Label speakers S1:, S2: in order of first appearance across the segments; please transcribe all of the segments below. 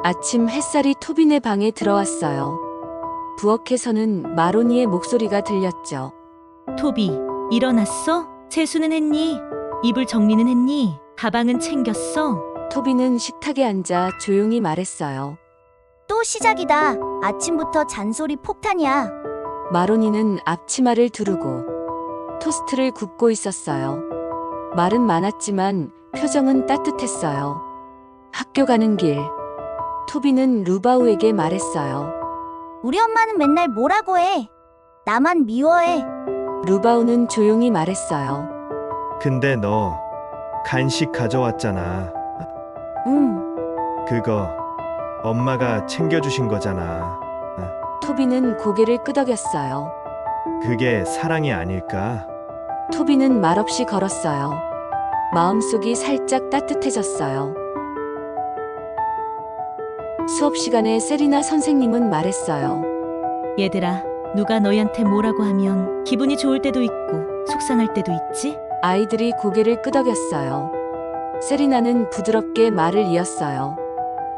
S1: 아침 햇살이 토빈의 방에 들어왔어요. 부엌에서는 마로니의 목소리가 들렸죠.
S2: 토비, 일어났어? 세수는 했니? 이불 정리는 했니? 가방은 챙겼어?
S1: 토빈은 식탁에 앉아 조용히 말했어요.
S3: 또 시작이다. 아침부터 잔소리 폭탄이야.
S1: 마로니는 앞치마를 두르고 토스트를 굽고 있었어요. 말은 많았지만 표정은 따뜻했어요. 학교 가는 길, 토비는 루바우에게 말했어요.
S3: 우리 엄마는 맨날 뭐라고 해. 나만 미워해.
S1: 루바우는 조용히 말했어요.
S4: 근데 너 간식 가져왔잖아.
S3: 응.
S4: 그거 엄마가 챙겨주신 거잖아.
S1: 토비는 고개를 끄덕였어요.
S4: 그게 사랑이 아닐까?
S1: 토비는 말없이 걸었어요. 마음속이 살짝 따뜻해졌어요. 수업 시간에 세리나 선생님은 말했어요.
S2: 얘들아, 누가 너희한테 뭐라고 하면 기분이 좋을 때도 있고 속상할 때도 있지?
S1: 아이들이 고개를 끄덕였어요. 세리나는 부드럽게 말을 이었어요.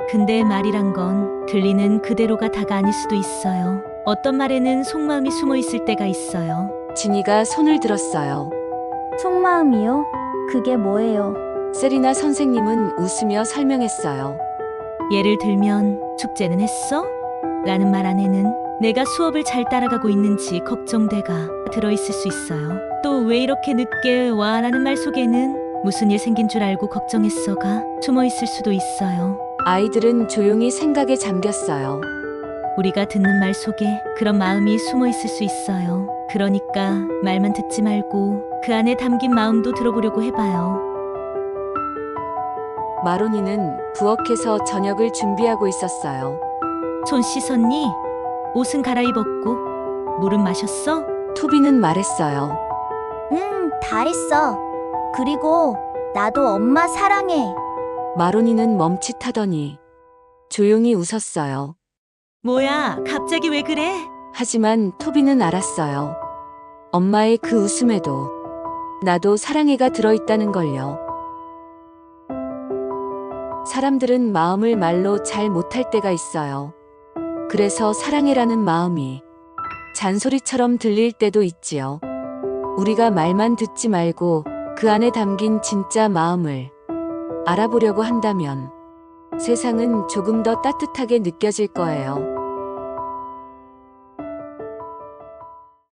S2: 근데 말이란 건 들리는 그대로가 다가 아닐 수도 있어요. 어떤 말에는 속마음이 숨어 있을 때가 있어요.
S1: 지니가 손을 들었어요.
S3: 속마음이요? 그게 뭐예요?
S1: 세리나 선생님은 웃으며 설명했어요.
S2: 예를 들면 축제는 했어? 라는 말 안에는 내가 수업을 잘 따라가고 있는지 걱정돼가 들어있을 수 있어요. 또 왜 이렇게 늦게 와? 라는 말 속에는 무슨 일 생긴 줄 알고 걱정했어가 숨어 있을 수도 있어요.
S1: 아이들은 조용히 생각에 잠겼어요.
S2: 우리가 듣는 말 속에 그런 마음이 숨어 있을 수 있어요. 그러니까 말만 듣지 말고 그 안에 담긴 마음도 들어보려고 해봐요.
S1: 마로니는 부엌에서 저녁을 준비하고 있었어요.
S2: 손 씻었니? 옷은 갈아입었고 물은 마셨어?
S1: 토비는 말했어요.
S3: 응, 다 했어. 그리고 나도 엄마 사랑해.
S1: 마로니는 멈칫하더니 조용히 웃었어요.
S2: 뭐야, 갑자기 왜 그래?
S1: 하지만 토비는 알았어요. 엄마의 그 웃음에도 나도 사랑해가 들어있다는 걸요. 사람들은 마음을 말로 잘 못할 때가 있어요. 그래서 사랑해라는 마음이 잔소리처럼 들릴 때도 있지요. 우리가 말만 듣지 말고 그 안에 담긴 진짜 마음을 알아보려고 한다면 세상은 조금 더 따뜻하게 느껴질 거예요.